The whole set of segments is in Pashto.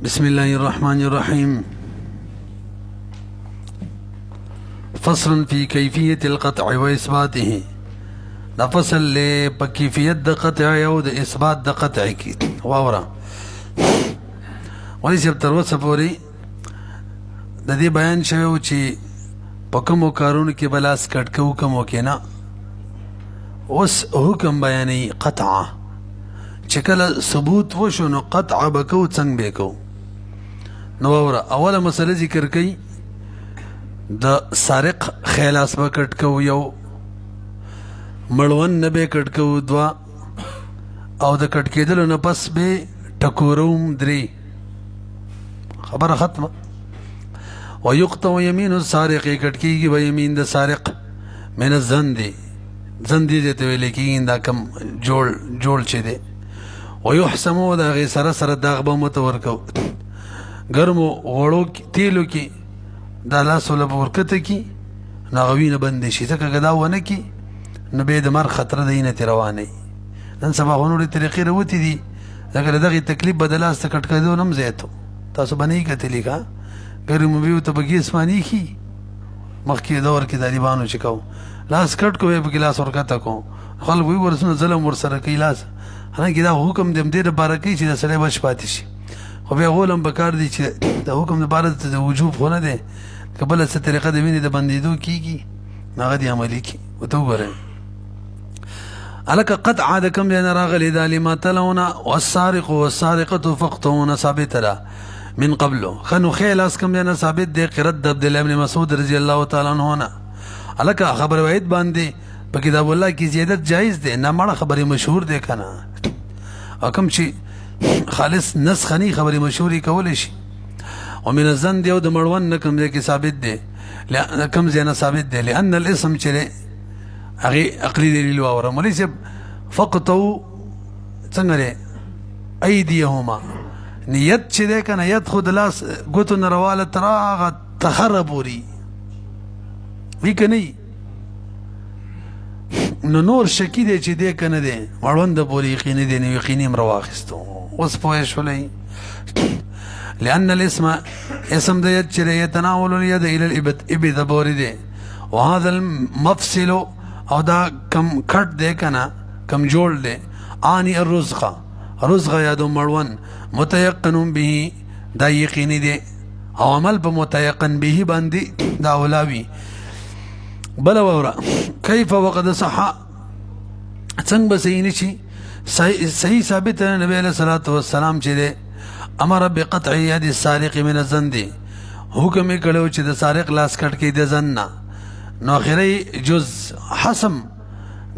بسم الله الرحمن الرحيم. فصل في كيفية القطع وإثباته. دا فصل لے پا کیفیت دا قطع او دا اثبات دا قطع کی واورا ولی سب تروسا پوری دا دی بیان شویو چی پا کمو کارون کی بلاس کٹ کو کمو کی نا اس حکم بیانی قطع چکل ثبوت وشو نو قطع بکو چنگ بیکو نو واورا اولا مسئلہ ذکر کئی دا سارق خیلاس با کٹ کو یو مړون نه به کټ کو دوا او د کټ کېدلو نه پس به ټکوروم درې خبره ختمه ويقطع يمين السارق کټ کېږي به یمین د سارق من الزند زند دې ته ویل کېږي دا کم جوړ چې دی ويحسم دا غي سره سره داغ به متور کو ګرمو غړو تیلو کې دا لاس ولا ورکته کې ناغوینه بند شي ځکه دا ونه کې نو به د مر خطر دینه رواني نن سبا غونړي طریقې وروتي دي دغه دغه تکلیف بدلاس ته کټ کېدو نم زیاتو تاسو باندې کتلی کا ګرم بیو ته بګي اسماني کی مخکې دور کې طالبانو چکاو لاس کټ کوې په ګلاس ورکته کو خلک وی ورسونه ظلم ور سره کوي لاس هغه دا حکم دې لپاره کوي چې د سړی بچ پاتې شي خو بیا غولم بکار دي چې د حکم لپاره د وجوب خونه ده قبل څه طریقه د ویني د بندیدو کیږي هغه دی عملی کی وته وګورئ علك قطع دا كم لنا راغلي دا لما تلونا والسارق والسارقة فقطعون ثابت لا من قبله خنو خيلاس كم لنا ثابت دي قرد عبد الله بن مسعود رضي الله تعالى عنه علك خبر وعيد باندي بكتاب الله کی زیادت جائز دے نا ماڑا خبر مشهور دے کنا اکم چی خالص نسخنی خبر مشهوری کولی شي ومن الزند يو دا مروان نکم دے کی ثابت دے کم زینا ثابت دے لأن الاسم چلے اغي اقلي دليل واورا وليس فقطوا څنګه ايديهما نيت چې ده کنه يدخل لاس غوتو نرواله تراغ تخربوري وی کني نور شکی دی چې ده کنه ده وړوند بوري یقین دي نه یقیني مرواخستو اوس پوه شولې لأن الاسم اسم ده يتناول اليد الى الابد بوري ده وهذا المفصل او دا کم کټ دے کنا کم جوړ دے آنی الرزقه یادو مړون متيقن به دا یقیني دے او عمل په متيقن به باندې دا اولاوی بل وورا کیف وقد صح څنګه بسینی شي صحیح ثابت نبی علیہ الصلوۃ والسلام چې دے امر بقطع يد السارق من الزند حکم کړو چې د سارق لاس کټ کې د زنه نو اخری جز حسم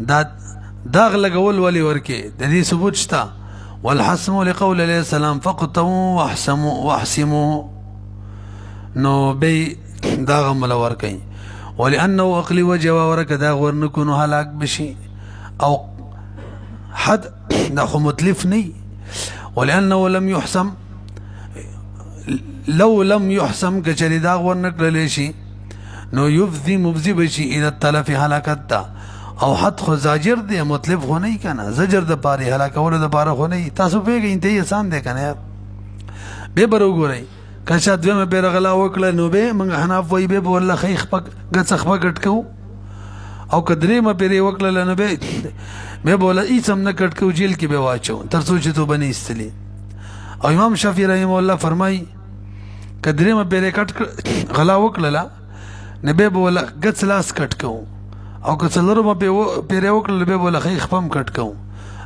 داغ لګول ولی ورکی د دې ثبوت شتا والحسم لقول عليه السلام فقطوا واحسموا نو بي داغ مل ورکی ولانه عقل وجه ورک داغ ورنکو هلاك بشي او حد دا متلف ني ولانه لم يحسم لو لم يحسم کچری داغ ورنکل شي نو یفذی مبذی بشی الى التلف حلاکت تا او حد خو زاجر دی مطلب خو نہیں کنا زجر د پاری حلاکول د پاره خو نہیں تاسو پیږئ انتهی آسان دی کنه به برو ګورئ کښه دوی مې پیرغلا وکړه نو به موږ حناف وای به والله خیخ پک غڅخ پکټ کو او کدرې مې پیری وکړه نو به بوله ایسم نه کټ کو جیل کې به واچو تر څو چې تو بنی استلی او امام شافعی رحم الله فرمای کدرې مې پیری کټ غلا وکړه نبی بولا گڅ لاس کټ کو او که څلورو ما پیره وکړه به بولا خیخ پم کټ کو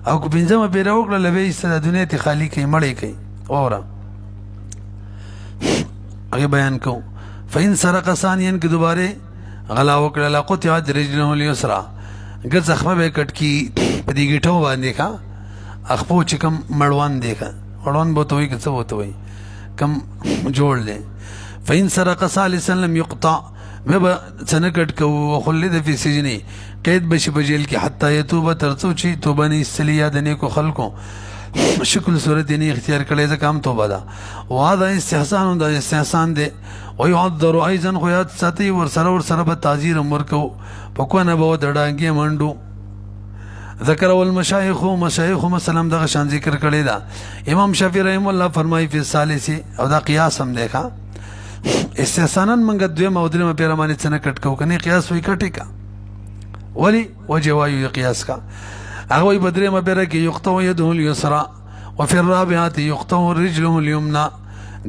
او که پنځمه پیره وکړه لبه ایسته دنیا ته خالی کوي مړی کوي اورا هغه بیان کو فین سرق ثانیا که دوباره غلا وکړه لا قطعت رجله اليسرى گڅ خپه به کټ کی په دې گیټو باندې کا اخپو چې کم مړوان دی کا مړوان به توي که څه وته وي کم جوړ دی فین سرق ثالثا لم يقطع مبا سنکټ کو خلد فی سجنی قید بشي په جیل کې حتی یتوب ترڅو چې توبه نه استلیا د نیکو خلکو شکل صورت نه اختیار کړي ځکه هم توبه ده واده استحسان د استحسان دی او يعذر ايضا خو ساتي ور سره به تعذير امر کو په کو نه به د ډانګي منډو ذکر والمشایخ مشایخ مثلا دغه شان ذکر کړی دا امام شافعی رحم الله فرمایي فی الثالث او دا قیاس هم دیکھا استحسانا منګه دوی مودره په رمانه څنګه کټ کو کني قیاس وی کټی کا ولی وجه وایو قیاس کا هغه وی بدره مبره کې یقطو يده اليسرى وفي الرابعه يقطو رجله اليمنى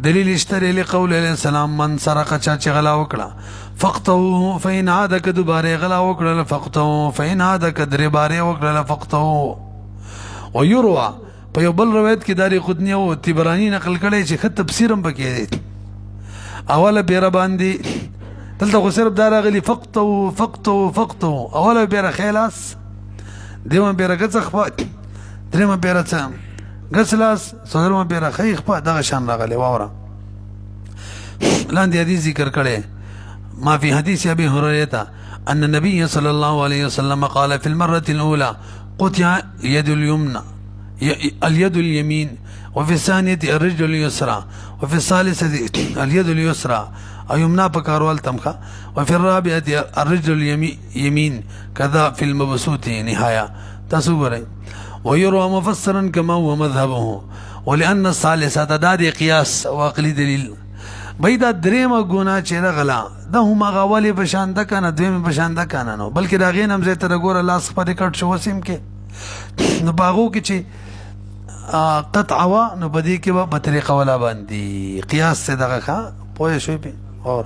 دلیل اشتری لقول علیہ السلام من سرق چا غلا وکړه فقطو فإن عاد كدباره غلا وکړه فقطو فإن عاد كدرباره وکړه فقطو ويروى په یو بل روایت کې داری خودنی او تبرانی نقل کړي چې خط تفسیرم پکې دی اوله بیر باندې دلته خو صرف دا راغلی فقطو فقطو فقطو اوله بیر خلاص دیمه بیر غڅخ په درمه بیر څه غسلاس صدرمه بیر خیخ په دغه شان راغلی واوره لاندې حدیث ذکر کړي ما في حديث أبي هريرة أن النبي صلى الله عليه وسلم قال في المرة الأولى قطع يد اليمنى اليد اليمين وفي الثانية الرجل اليسرى وفي الثالثة اليد اليسرى أو يمنى بكارول تمخا وفي الرابعة الرجل اليمين كذا في المبسوط نهاية تصوري ويروى مفسرا كما هو مذهبه ولأن الثالثة دادي قياس وعقلي دليل بيدا دريمه ګنا چې غلا دا هم غوالي بشان د کنه دویم بشان د کنه نو بلکې دا غینم زه تر ګوره لاس په ریکارډ شو وسیم کې نو باغو کې چې قطع وا نو بدی کې به طریقه ولا باندې قیاس څه دغه ښه پوه شوي به اور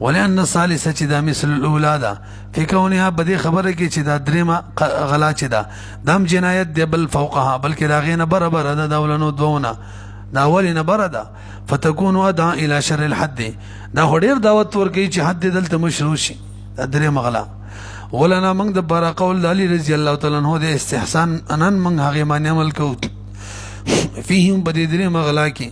ولأن الثالثه چې دا مثل الاولى ده په کونها بدی خبره کې چې دا دریمه غلا چې دا دم جنایت دی بل فوقها بلکې دا غینه برابر ده دولنو دوونه دا اولینه برده فتكون ادعا الى شر الحد دا هډیر دعوت ورکي چې حد دلته مشروع شي دا درې مغلا ولنا موږ د بار قول علي رضی الله تعالی عنہ د استحسان انن موږ هغه باندې عمل کوو فيهم بدرې مغلا کې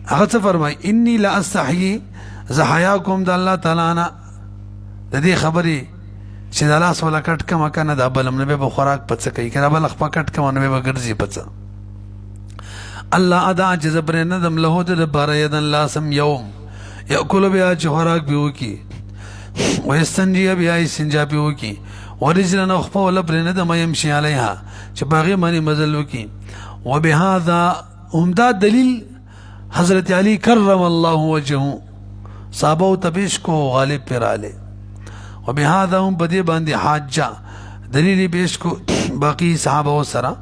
هغه څه فرمای اني لا استحيي زحياكم د الله تعالی نه د دې خبرې چې د لاس ولا کټ کما کنه د بلم نه به خوراک پڅ کوي کنه بل خپل کټ کما نه به ګرځي پڅ الله ادا جذب ندم له د بار یدن لاسم یوم یاکل بیا جوهراک بیو کی ويستنجي بیا استنجا بیو کی ورجلن خپل ولا پر ندم يمشي عليها چې باغی معنی مزل وکي وبهذا عمدہ دلیل حضرت علی کرم الله وجهه صحابه تبیش کو غالب پر علی وبهذا هم بدی باندې حاجه دلیل پیش کو باقی صحابه سره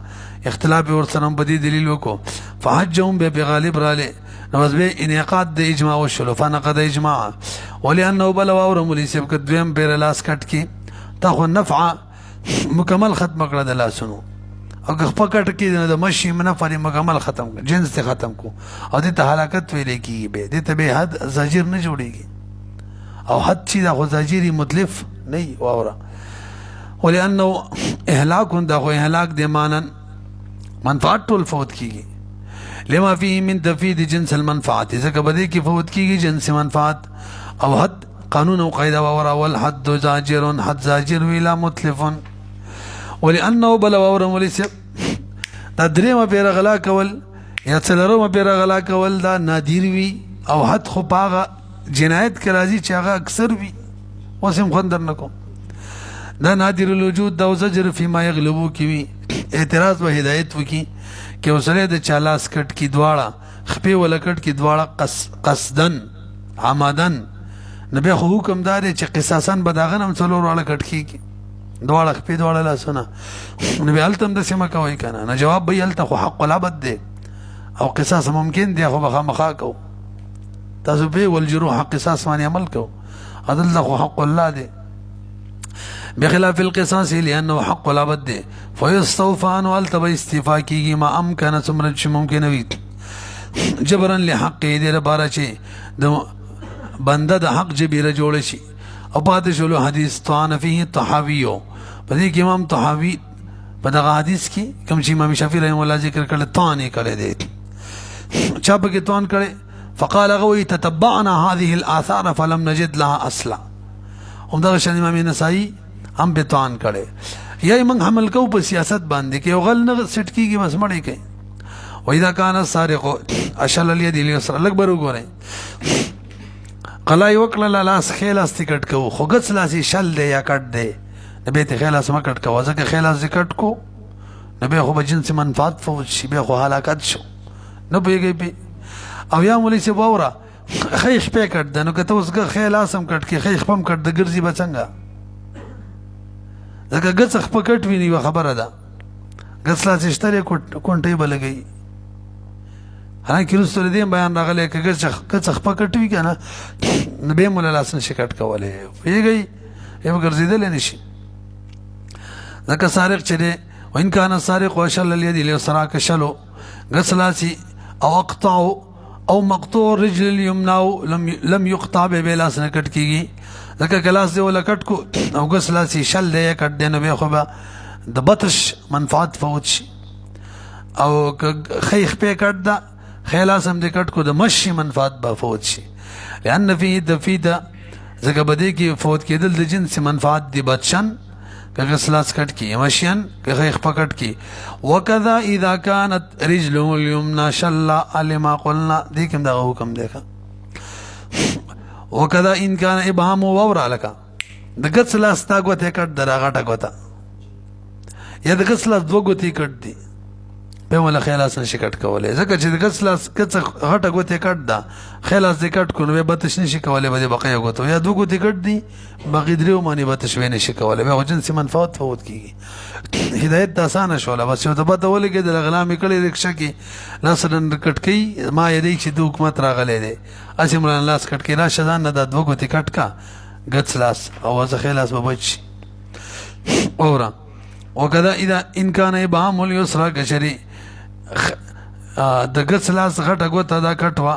اختلاف ورسره بدی دلیل وکړو فحجهم به غالب راله نماز به انعقاد د اجماع وشلو فنقد اجماع ولانه بلوا ورمل سب کدویم بیر لاس کټ کی تا خو نفع مکمل ختم کړه د لاسونو او خپل کټ کی د مشي منفع مکمل ختم جنس ته ختم کو او د هلاکت ویلې کی به د ته حد زجر نه جوړیږي او حد چې د زجری متلف نه واوره ولانه اهلاك دا خو اهلاك د مانن منفعت ټول فوت کیږي لما فيه من تفيد جنس المنفعت ځکه بده کې فوت کیږي جنس منفعت او حد قانون او قاعده ورا والحد زاجر حد زاجر ولا متلف ولانه بلوا ورملس دا درېمه پیر غلا کول یا څلورمه پیر غلا کول دا نادر وی او حد خو پاغه جنایت کې راځي چې هغه اکثر وی وسم خوندر نکو دا نادر الوجود دا زجر فيما يغلبو کی وی اعتراض و هدایت وکي کې وسره د چالاس کټ کی دواړه خپې ولا کټ کی دواړه قصدن عمدن نبی خو حکم دار چې قصاصن بداغن هم څلور ولا کټ کی دواړه خپې دواړه لاسونه نبی التم د سما کوي کنه نه جواب به الته خو حق العبد دی او قصاص ممکن دی خو بخا کو تاسو به والجروح قصاص باندې عمل کو عدل خو حق الله دی بخلاف القصاص لانه حق العبد دی فيستوفى عنه التبى استفاء کیږي ما امکان څومره چې ممکن وي جبرا لحق دې لپاره چې د بنده د حق جبیره جوړ شي او پاتې شلو حدیث طعن فيه طحاوی په دې کې امام طحاوی په دغه حدیث کې کوم چې امام شافعي رحمه الله ذکر کړل طعن کړي دي چا په کې طعن کړي فقال غوي تتبعنا هذه الاثار فلم نجد لها اصلا هم دغه شان امام نسائی هم به طعن کړي یا موږ عمل کو په سیاست باندې کې غل نه سټ کیږي بس مړی کوي واذا كان السارق اشل اليد اليسرى الاكبر وګورئ قلای وکړه لاس خیل است کټ کو خو غڅ لاسي شل دی یا کټ دی بیا ته خیال اسمه کټ کوه ځکه خیال از کټ کو نو بیا خو به جنس منفعت فوت شي بیا خو هلاکت شو نه پوهېږئ پې او یا مولوي صاحب واوره ښی شپې کټ ده نو که ته اوس خیال اسم کټ کې ښی خپه هم کټ ده ګرځي به څنګه ځکه ګڅ خپه کټ وي نو یوه خبره ده ګڅ لاسې شته دی کونټۍ به لګوي حالانکې وروسته د دې بیان راغلی که ګڅ خپه کټ وي که نه نو بیا مو له لاس نشي کټ کولی پوهېږئ بیا به ګرځېدلی نه شي ځکه سارق چې دی وإن كان السارق وشل اليد اليسرى كشلو غسلاسي او اقطع او مقطوع الرجل اليمنى لم يقطع بلاس نکټ کیږي ځکه کلاس دی ولا کټ کو او غسلاسي شل دی کټ دی نو به خو به د بطش منفعت فوت شي او خیخ په کټ دا خلاصم دی کټ کو د مشي منفعت به فوت شي لأن فيه دفيده ځکه بده کې فوت کېدل د جنس منفعت دی بچن كغسلاس كت كي مشيا كغيخ فكت كي وكذا إذا كانت رجله اليمنى شلا على ما قلنا ديكم ده حكم ديكا وكذا إن كان إبهام وورا لك دغسلاس تاغوتي كت دراغا تاغوتا يا دغسلاس دوغوتي كت دي په ولا خلاص نشي کټ کولای ځکه چې د غسلاس کڅ غټه ګوتې کټ ده خلاص دې کټ کو نو به بتش نشي کولای به بقیا ګوتو یا دو ګوتې کټ دي باقي درو معنی بتش وې نشي کولای به جنسي منفعت فوت کیږي هدایت د اسانه شوله بس یو د بده ولګي د غلامي کړي رکشه کې لاس نن کټ کی ما یې چې د حکومت راغلي دي اسمران لاس کټ کی را شدان نه د دو ګوتې کټ کا غسلاس او ځ خلاص به بچ اورا وکذا اذا ان كان ابهام اليسرى كشري د غسلاس غټه ګوته دا کټوا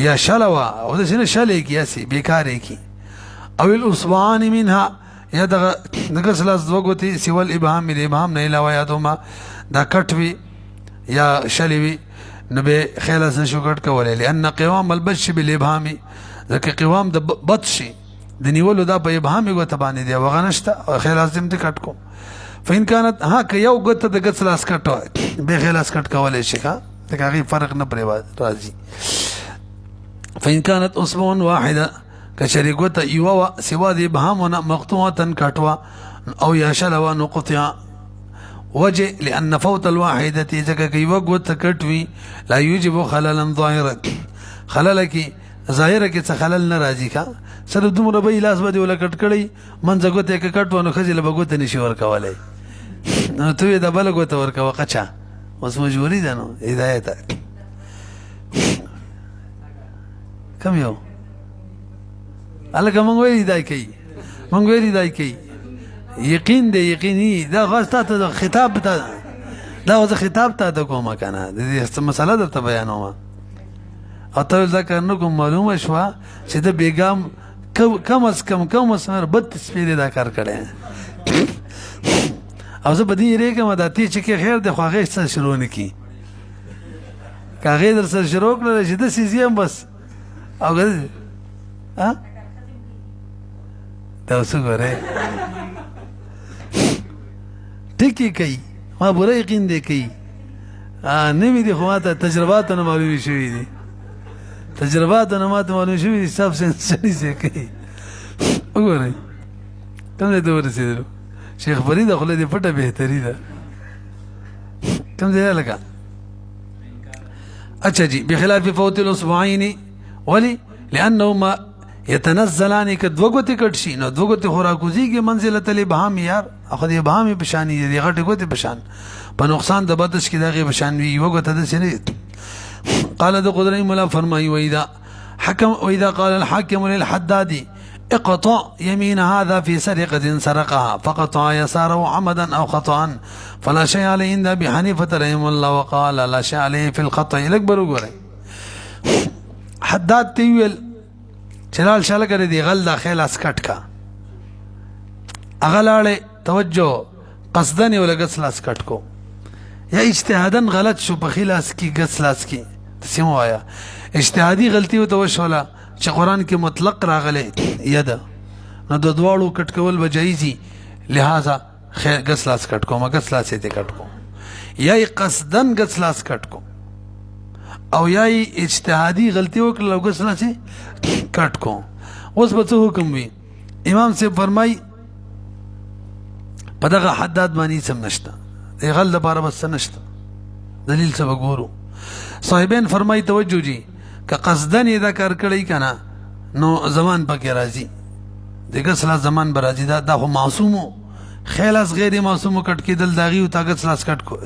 یا شلوا او د سینه شلې کی اسی بیکارې کی او الاصبعان منها یا د غسلاس دو ګوتې سیول ابهام د ابهام نه علاوه یادوما دا کټوي یا شلوي نو به خلاص نشو کټ کولای لأن قوام البش بالابهام ځکه قوام د بطشي د نیولو دا په ابهام ګوته باندې دی وغنشته خلاص دې ته کټ کو فإن كانت ها که یو ګوته د غسلاس کټ به خلاص کټ کولای شي ښه تکاغي فرق نه پرې راځي فإن كانت أصبع واحدة كشريكوتا يوا سوا ذي بهامنا مقطوعة كاتوا أو يشلوا نقطع وجه لأن فوت الواحدة إذا كي وقت كتوي لا يوجب خللا ظاهرا خللك ظاهرك خلل نراجيكا سر دومره به لاس باندې ولا کټ کړی منځ ګوته کې کټ ونه خځله بګوته نشي ورکولای نو ته دا بل ګوته ورکوا قچا اوس مجبوری ده نو هدایت کم یو الګ مونږ وی هدای کوي مونږ وی هدای کوي یقین دی یقیني دا غاسته ته خطاب ته دا وځ خطاب ته کومه کنه د دې مسله درته بیانوم او ته ځکه نو کوم معلومه شو چې د بیګام کم از کم 32 پیری دا کار کړي او زه بدی ریګم دا تی چې خیر د خواغې سره شروع نکي کاغې در سره شروع کړل چې د سیزیم بس او ها دا اوس غره ټکی کوي ما بره یقین دی کوي نوی دی خو ماته تجرباتونه معلومي شوي دي تجرباتونه ماته معلومي شوي دي سب سنسري څه کوي وګورئ کوم ځای ته ورسېدلو شیخ فرید خوله دې پټه بهتري ده کوم ځای لګا اچھا جی بخلاف فوت الاصبعين ولي لانهما يتنزلان كدوغت کټشي نو دوغت خوراکوزي کې منزله الابهام یار اخو دې ابهام بشانی دي غټه ګوت بشان په نقصان د بدش کې دغه بشان وی وګت د سنه قال د قدري مولا فرمایي واذا قال الحاكم للحداد اقطع يمين هذا في سرقة سرقها فقطع يساره عمدا او خطأ فلا شيء عليه عند ابي حنيفة رحمه الله وقال لا شيء عليه في الخطأ الاكبر وګورئ حداد تیویل چلال شاله کړی دی غل داخل اسکټ کا اغلاړې توجه قصدن ولا غسل اسکټ کو یا اجتهادن غلط شو په خلاص کی غسل اس کی تسمو آیا اجتهادي غلطي او توشولا چې قران کې مطلق راغله ید نو د دواړو کټ کول بجایزي لہذا غسل اس کټ کو مګ غسل اسې ته کټ کو یا قصدن غسل اس کټ کو او یا اجتهادي غلطي وکړه غسل اسې کټ کو اوس به څه حکم وي امام سے فرمای په دغه حداد باندې سم نشته د غل لپاره بس نشته دلیل څه وګورو صاحبین فرمای توجه جی که قصدن دا کار کړی کنه نو زمان پکې راځي دغه سلا زمان به راځي دا خو معصومو خیلاس غیر معصومو کټ کېدل داغي او طاقت سلاس کټ کو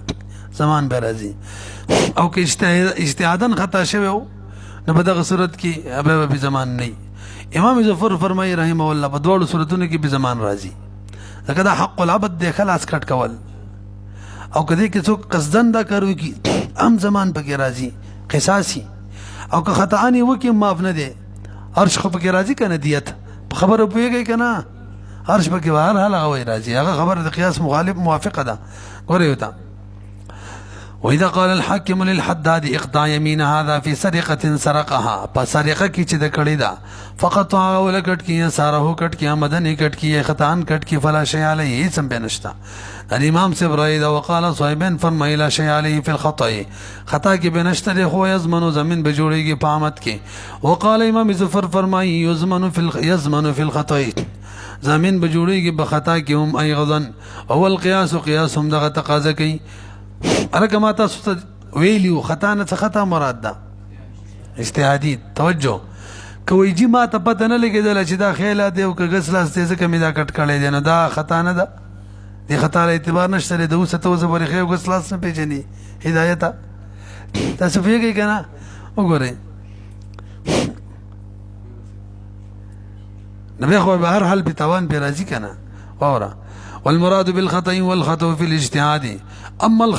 زمان به راځي او که اجتهادن خطا شوی نو په دغه صورت کې به زمان نه امام ظفر فرمایي رحمه الله په دوړو صورتونو کې به زمان راځي ځکه دا حق العبد د خلاص کټ کول او کدی کې څوک قصدن دا کارو کی هم زمان پکې راځي قصاصي او که خطا اني وکي معاف نه دي هر شخص پکې راځي کنه دیت خبره پويږي کنه هر شخص پکې هر حال هغه راځي هغه خبره د قياس مخالف موافقه ده ګورئ وتا وإذا قال الحاكم للحداد اقطع يمين هذا في سرقة سرقها فسرقة کی چې د کړي دا فقط او لکټ کی ساره کټ کی مدنی کټ کی خطان کټ کی فلا شيء عليه سم بنشتا الامام سے برائد وقال صاحبین فرمای لا شيء عليه في الخطا خطا کی بنشتا له هو يزمن زمين بجوړيږي پامت کی وقال امام ظفر فرمای يزمن في الخطا زمين بجوړيږي بخطا کی هم ايضا اول قياس قياس هم دغه تقاضا کوي ارکه ما تاسو ویلیو خطا نه خطا مراد ده اجتهادي توجه کوي جی ما ته پته نه لګیدل چې دا خیال دی او که غسلاس دې ځکه مې دا کټ کړی دی نو دا خطا نه ده دې خطا له اعتبار نشته د اوسه ته زبر خو غسلاس نه پیژني هدایت تاسو پیږئ کنه وګورئ نبي خو به هر حال په توان په راضي کنه اورا والمراد بالخطأ والخطأ في الاجتهاد اما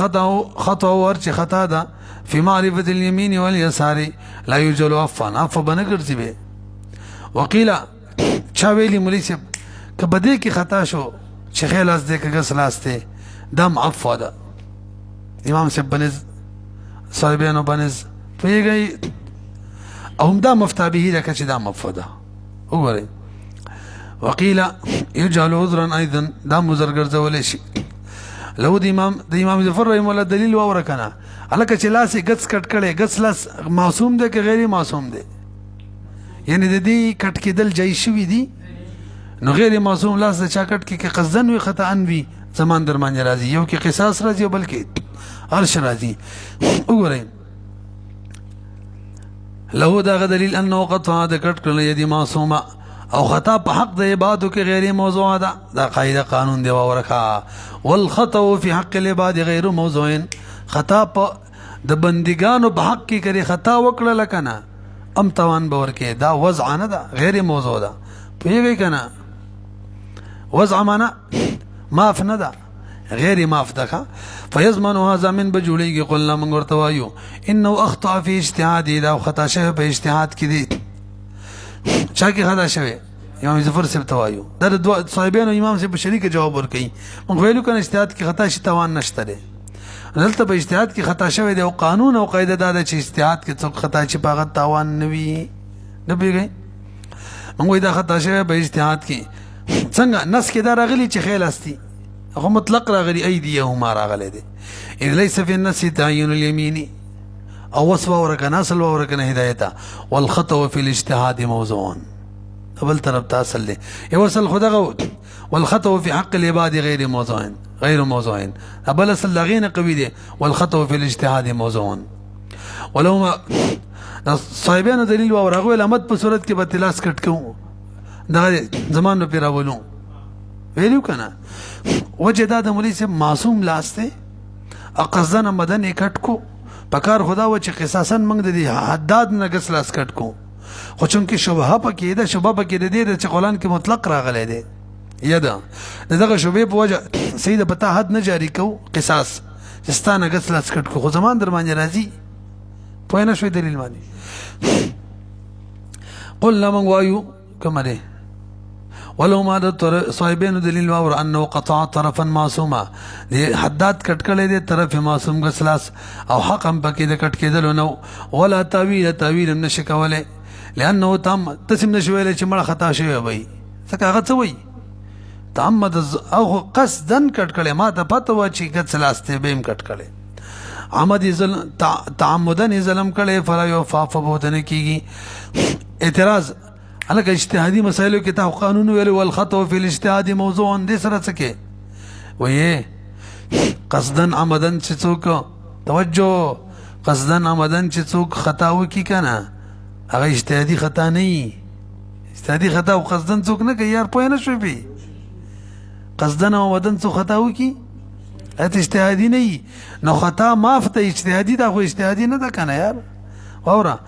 خطأ ورچ خطا ده في معرفة اليمين واليسار لا يجوز عفوا عفوا بنګرځي به وقيل چا ویلي مولوی صاحب که بده کې خطا شو چې خلاص دې کې غسلاسته دم عفوا ده امام صاحب بنز صاحبانو بنز پیږي او هم دا مفتابه ده چې دا عفوا ده وګورئ وقيل يجعل عذرا ايضا دا مزر ګرځول شي لو د امام ظفر رحم الله دلیل وورکنه الکه چې لاس غڅ کټ کړي غڅ لاس معصوم دی که غیر معصوم دی یعنی د دې کټ کېدل جای شوی دی نو غیر معصوم لاس د چا کټ کې قصدن وي خطا ان وي زمان درمان راځي یو کې قصاص راځي بلکې هرش راځي وګورئ له دا دلیل انه قطع د کټ کړي یدي معصومه او خطا په حق د عبادو کې غیر موضوع ده دا قاعده قانون دی ورکا والخطا في حق العباد غیر موضوع خطا په د بندګانو په حق کې کړي خطا وکړه لکنه ام توان باور کې دا وضع نه ده غیر موضوع ده پیږي کنه وضع معنا معاف نه ده غیر معاف ده فيضمن هذا من بجوړيږي قلنا من ورته وایو انه اخطا في اجتهاد دا خطا شوی په اجتهاد کې دي چا کې خطا شوی امام ظفر سے توایو در دو صاحبانو امام سے شریک جواب ورکړي موږ ویلو کنه اجتهاد کې خطا شي توان نشته ده دلته په اجتهاد کې خطا شوی دی او قانون او قاعده دا چې اجتهاد کې څوک خطا چې پاغه توان نوي نه پیږي موږ دا خطا شوی په اجتهاد کې څنګه نس کې دا راغلي چې خیال استي هغه مطلق راغلي ايديهم راغلي دي اذ ليس في النص تعين اليمين او وصف ورکنه اصل ورکنه هدایته والخطا في الاجتهاد موضوع بل طرف تاصل له يوصل خدغه والخطا في حق العباد غير موضوع بل اصل لغين قوي دي والخطا في الاجتهاد موضوع ولو ما صاحبانو دلیل ورغه علامت په صورت کې بتلاس کټ کو دا زمانو پیراولو ویلو کنه وجدا د مولوی سے معصوم لاسته اقزن مدن کټ کو پکار خدا و چې قصاصا موږ د حداد نه غسلاس کټ کو خو چونکې شبهه پکې ده شبهه پکې ده چې قرآن کې مطلق راغلی دی یدا دغه شبهه په وجه سید پتا حد نه جاری کو قصاص ستانه غسلاس کټ کو خو زمان در باندې راځي پوه نه شوي دلیل باندې قلنا من وایو کما ده ولو ما د صاحبانو دلیل اور انه قطع طرفا معصوما حداد کټ کړي دي طرف معصوم غسلاس او حق هم پکې د کټ کېدل نو ولا تعویل نشکوله لانه تم تسم نشویل چې مړه خطا شوی وي څنګه هغه څه وي تعمد او قصدن کټ کړي ما ته پته و چې غسلاس ته بهم کټ کړي عمد ظلم تعمدن ظلم کړي فلا يوفا فبودن کیږي اعتراض الکه اجتهادي مسایلو کې تا قانون ویل والخطا في الاجتهاد موضوع دې سره څه کې وې قصدن عمدن چې څوک توجه قصدن عمدن چې څوک خطا وکي کنه هغه اجتهادي خطا نه وي اجتهادي خطا او قصدن څوک نه کوي یار پوه نه شوې پې قصدن عمدن څوک خطا وکي اته اجتهادي نه وي نو خطا معاف ته اجتهادي دا خو اجتهادي نه ده کنه یار واوره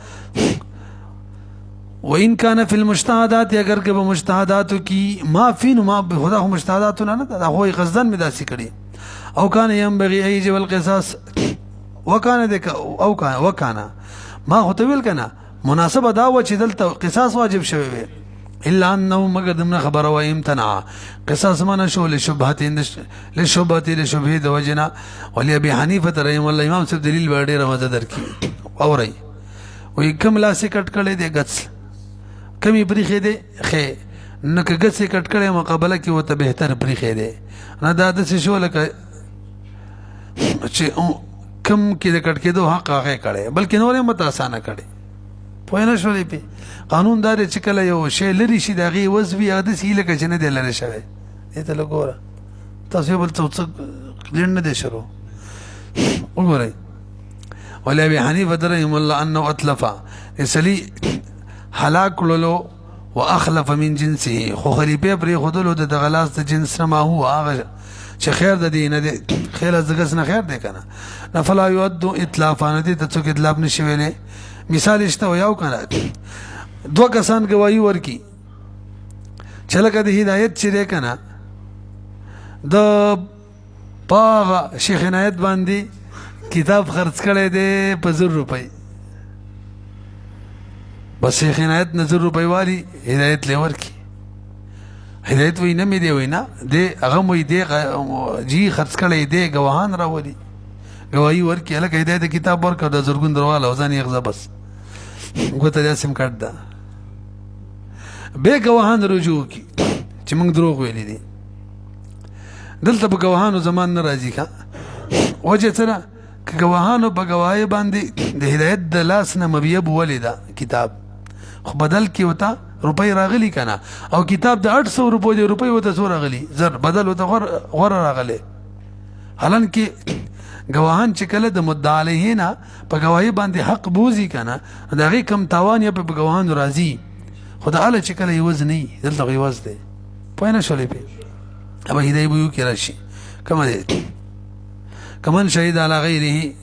وإن كان في المجتهدات اگر که به مجتهداتو کی معافی نو ما خدا خو مجتهداتو نه دا خو قصدن می داسي کړي او کان ينبغي ايج والقصاص وکانه دک او کان وکانه ما هو تویل کنه مناسبه دا و چې دلته قصاص واجب شوی وي الا انه مگر دمنا خبر و امتنع قصاص ما نشو لشبهات لشبهه د وجنا ولي ابي حنيفه رحم الله امام صاحب دلیل باندې رمضان درکې اوري وي کوم لاس کټ کړي دي غڅ کمی پریخې دي خې نو که غڅ کټ کړي مقابله کې وته بهتر پریخې دي نه دا د څه شو لکه چې کم کې د کټ کېدو حق هغه کړي بلکې نورې مت اسانه کړي پوه نه شولې په قانون دار چې کله یو شی لري شي دغه وزوی هغه د سیله کې نه دی لری شوی دې ته لګوره تاسو بل څه لین نه دي شروع وګورئ ولی ابي حنيفه رحمه الله انه اتلف اسلي هلاك لولو واخلف من جنسه خو خلیفه پر خودلو د غلاس د جنس ما هو هغه چې خیر د دینه دي خیر از دغه نه خیر دی کنه نفلا يود اتلافانه دي ته څوک اتلاف نشي ویلې مثال شته یو کنه دو کسان گواہی ورکی چلکه د هدایت چې ده کنه د پاغه شیخ عنایت باندې کتاب خرڅ کړی دی په 1000 روپۍ بس شیخ عنایت نه 1000 روپۍ والی هدایت لور کی هدایت وی نه می دی وینا دی هغه مو دی جی خرڅ کړی دی گواهان راولي گواہی ورکی الکه هدایت کتاب ورکړه د زرګون درواله ځان یې غزا بس ګوته سم کارت ده به گواهان رجوع کی چې موږ دروغ ویلي دي دلته په گواهانو زمان نه راځي کا وجه سره که گواهانو په گواهی باندې د هدایت د لاس نه مبیب ولیدا کتاب خو بدل کی وتا روپۍ راغلی کنه او کتاب د 800 روپۍ وته سور راغلی زر بدل وته غور راغلی حالان کې گواهان چې کله د مدعا علیه نه په گواهی باندې حق بوزي کنه دغه کم تاوان یې په گواهان راځي خدای اله چې کله یوز نه دلته یوز دی پوه نه شولې په ابا هدایت بو کې راشي کومه دی کمن شهید علی غیره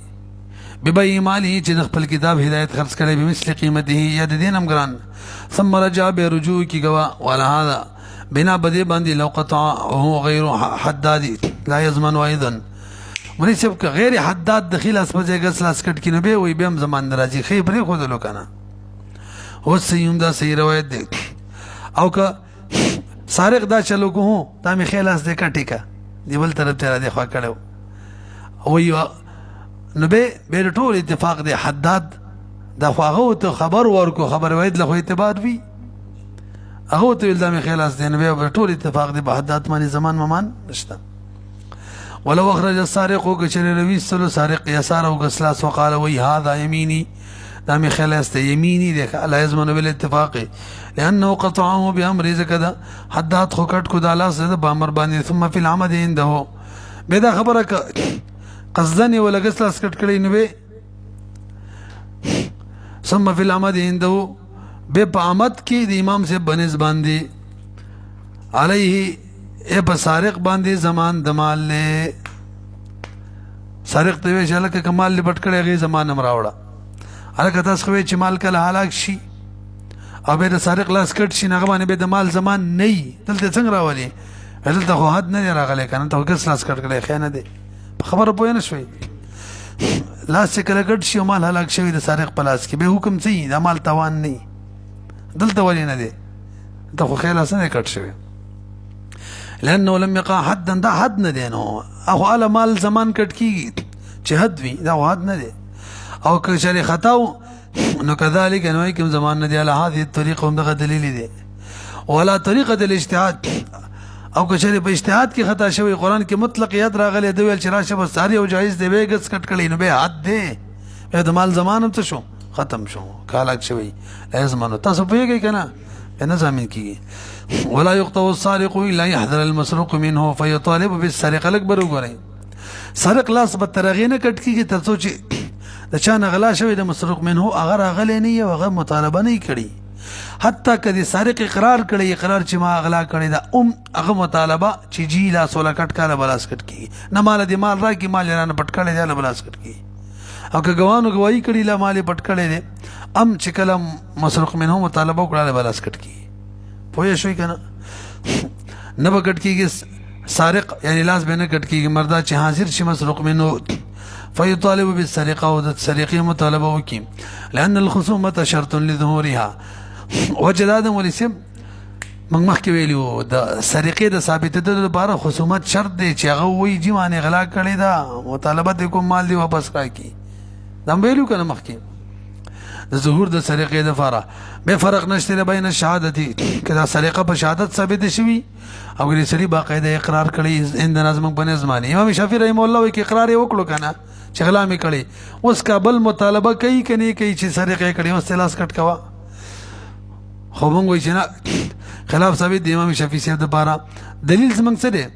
ببی مالی چې د خپل کتاب هدایت خرڅ کړي به مثل قیمته یا د دینم ګران ثم رجع برجوع کی گوا ولا هذا بنا بده باندې لو قطع او غیر حداد لا يضمن ايضا مناسب که غیر حداد دخیل اسمه غسل اسکټ کینه به وي بهم زمان راځي خې پرې خو دلو کنه او سیم دا صحیح روایت دی او که سارق دا چلو کو تا می خیلاس دې کا ټیکا دی بل طرف ته را دی خوا کړو او یو نو به ټول اتفاق دی حداد دا خو هغه ته خبر ورکو خبر وید له اعتبار وی هغه ته ول دا می خیلاس دی نو به ټول اتفاق دی په حداد باندې زمان ممان نشته ولو اخرج السارق وكشر روي سلو سارق يسار وغسلاس وقال وي هذا يميني دامي خلاص يميني ديك لا يزمن بالاتفاق لانه قطعه بامر كذا حدات خكت كذا لا زاد بامر باني ثم في العمد عنده بدا خبرك قصدني ولا غسلاس کټ کړي نو ثم في العمد عنده به پامت کی د امام سے بنز باندې عليه اے په سارق باندې زمان دمال له سارق ته وی شاله ک کمال لپټ کړي غي زمان امراوړه الکه تاسو خو چې مال کله هلاک شي او به د سارق لاس کټ شي نه باندې به د مال زمان نه دلته څنګه راولي دلته خو حد نه راغلی کنه ته کس لاس کټ کړي خیانه دي خبره پوه نه شوي لاس کله کټ شي مال هلاک شوی د سارق په لاس کې به حکم سي د مال توان نه دلته ولې نه دي ته خو خیال اسنه کټ شوی لانه لم يقع حدا دا حد نه دی نو اخو على مال زمان کټ کیږي چې حد وي دا حد نه دی او که شری خطاو نو كذلك نو کوم زمان نه دی على هذه الطريقه هم دغه دلیل دی ولا طریقه الاجتهاد او که شری په اجتهاد کې خطا شوی قران کې مطلق یاد راغلی دی ویل چې راشه بس ساری او جایز دی وګس کټ کړي نو به حد دی د مال زمان هم څه شو ختم شو کالاک شوی لازم نو تاسو پیږئ کنه نه ضامن کیږي. ولا يقطع السارق الا يحذر المسروق منه فيطالب بالسرقه الاكبر. وګورئ سرق لاس به ترغې نه کټ کیږي تر څو چې د چا نه غلا شوی د مسروق منه هغه راغلی نه یو هغه مطالبه نه کړي حتی کدی سارق اقرار کړي اقرار چې ما غلا کړی دا هغه مطالبه چې جی لاس ولا کټ کاله بلاس کټ کیږي نه مال دی مال راکې مال نه پټ کړی دی بلاس کټ کیږي او که ګوانو گواہی کړي لا مال پټ کړی دی چې کله مسروق منه مطالبه وکړه بلاس کټ کیږي. پوه شئ کنه نه به کټ کیږي سارق یعنی لاس به نه کټ کیږي مردا چې حاضر شي مسروق منه فيطالب بالسرقه او د سرقې مطالبه وکي لأن الخصومه شرط لظهورها. وجداد ولسم موږ مخکې ویلو د سرقې د ثابتېدو لپاره خصومت شرط دی چې هغه وایي چې مانې غلا کړې ده مطالبه دې کوم مال دی واپس راکړي دا ویلو کنه مخکې د ظهور د سرقې لپاره به فرق نشته بین الشهادتي کدا سرقه په شهادت ثابت شي او ګری سړي باقاعده اقرار کړي اند نظم په نظمانه. امام شافعي رحم الله وکي اقرار وکړو کنه چې غلا مې کړي اوس کابل مطالبه کوي کني کوي چې سرقه کړي اوس لاس کټ کوا خو مونږ وایي چې نه خلاف ثابت دی امام شافعي صاحب لپاره. دلیل زمنګ څه دی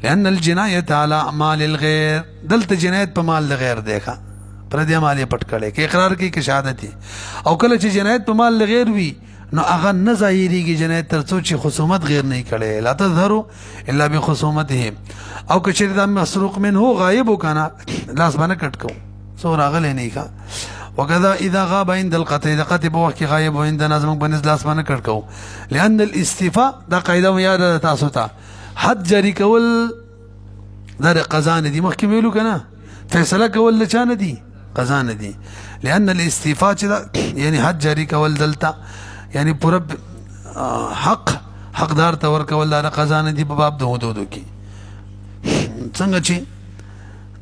لأن الجنايه على مال الغير دلته جنایت په مال د غیر دیکھا پر دې مال پټ کړي کې اقرار کوي کې شهادت او کله چې جنایت په مال غیر وي نو هغه نه ظاهريږي جنایت تر څو چې خصومت غیر نه کړي لا تظهر الا بخصومته او که چیرې دا مسروق منه غایب وکنه لاس باندې کټ کو سو راغلی نه کا وکذا اذا غاب عند القطع اذا قطع په وخت کې غایب ویند نظم باندې لاس باندې کټ کو لأن الاستيفاء دا قاعده یاد تاسو ته حد جاری کول دا قضا نه دي مخکې ویلو کنه فیصله کول نه چانه دي قضا نه دي لأن الاستيفاء یعنی حد جاری کول دلته یعنی پورا حقدار ته ورکول دا قضا نه دي په باب د حدودو کې څنګه چې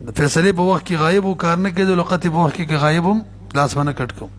د فیصله په وخت کې غایب او کار نه کېدل وخت په وخت کې غایب هم لاس باندې کټ کو